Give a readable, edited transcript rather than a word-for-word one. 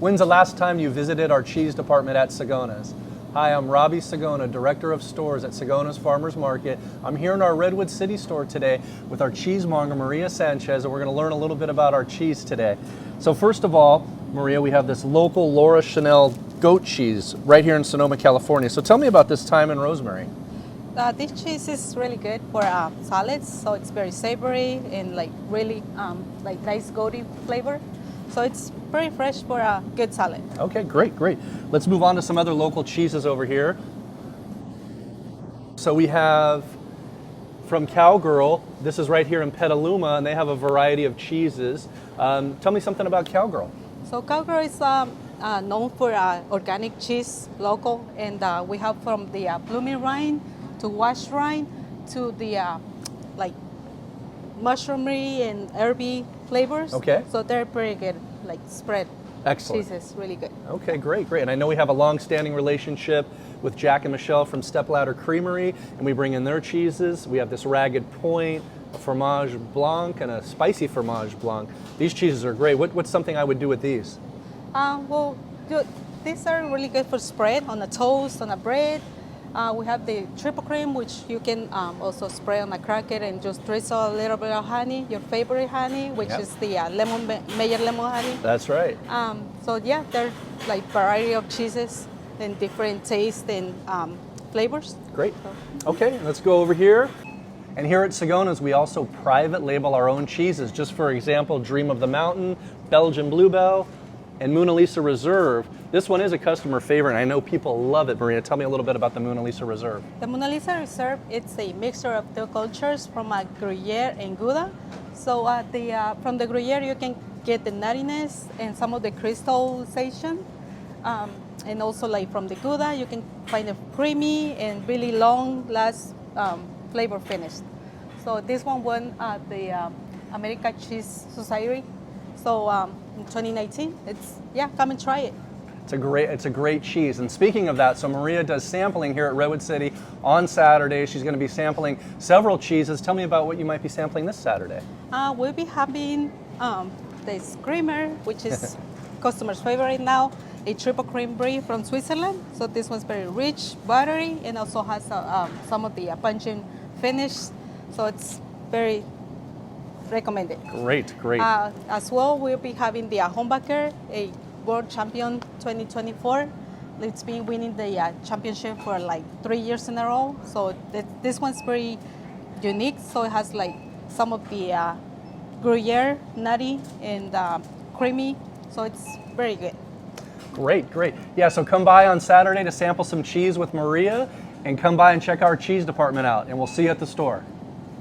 When's the last time you visited our cheese department at Sigona's? Hi, I'm Robbie Sigona, Director of Stores at Sigona's Farmers Market. I'm here in our Redwood City store today with our cheesemonger, Maria Sanchez, and we're going to learn a little bit about our cheese today. So first of all, Maria, we have this local Laura Chanel goat cheese right here in Sonoma, California. So tell me about this thyme and rosemary. This cheese is really good for salads, so it's very savory and like really like nice goaty flavor. So it's very fresh for a good salad. Okay, great, great. Let's move on to some other local cheeses over here. So we have from Cowgirl, this is right here in Petaluma, and they have a variety of cheeses. Tell me something about Cowgirl. So Cowgirl is known for organic cheese, local, and we have from the blooming rind to washed rind to the like mushroomy and herby flavors. Okay. So they're pretty good, like spread. Excellent. Cheese is really good. Okay, great, great. And I know we have a long-standing relationship with Jack and Michelle from Stepladder Creamery, and we bring in their cheeses. We have this Ragged Point, a fromage blanc, and a spicy fromage blanc. These cheeses are great. What's something I would do with these? Well, good. These are really good for spread on a toast, on a bread. We have the triple cream, which you can also spray on a cracker and just drizzle a little bit of honey, your favorite honey, which is the Mayer lemon honey. That's right. So yeah, there's like variety of cheeses and different tastes and flavors. Great. Okay, let's go over here. And here at Sigona's, we also private label our own cheeses. Just for example, Dream of the Mountain, Belgian Bluebell, and Mona Lisa Reserve. This one is a customer favorite, and I know people love it. Maria, tell me a little bit about the Mona Lisa Reserve. The Mona Lisa Reserve, it's a mixture of two cultures from a Gruyere and Gouda. So from the Gruyere, you can get the nuttiness and some of the crystallization. And also like from the Gouda, you can find a creamy and really long last flavor finish. So this one won the American Cheese Society. So in 2019, come and try it. It's a great cheese. And speaking of that, so Maria does sampling here at Redwood City on Saturday. She's going to be sampling several cheeses. Tell me about what you might be sampling this Saturday. We'll be having the Screamer, which is customers' favorite now, a triple cream brie from Switzerland. So this one's very rich, buttery, and also has some of the pungent finish. So it's very recommended. Great, great. As well, we'll be having the Hornbacher, a world champion 2024. It's been winning the championship for like 3 years in a row. So this one's very unique. So it has like some of the Gruyere, nutty, and creamy. So it's very good. Great, great. Yeah, so come by on Saturday to sample some cheese with Maria, and come by and check our cheese department out, and we'll see you at the store.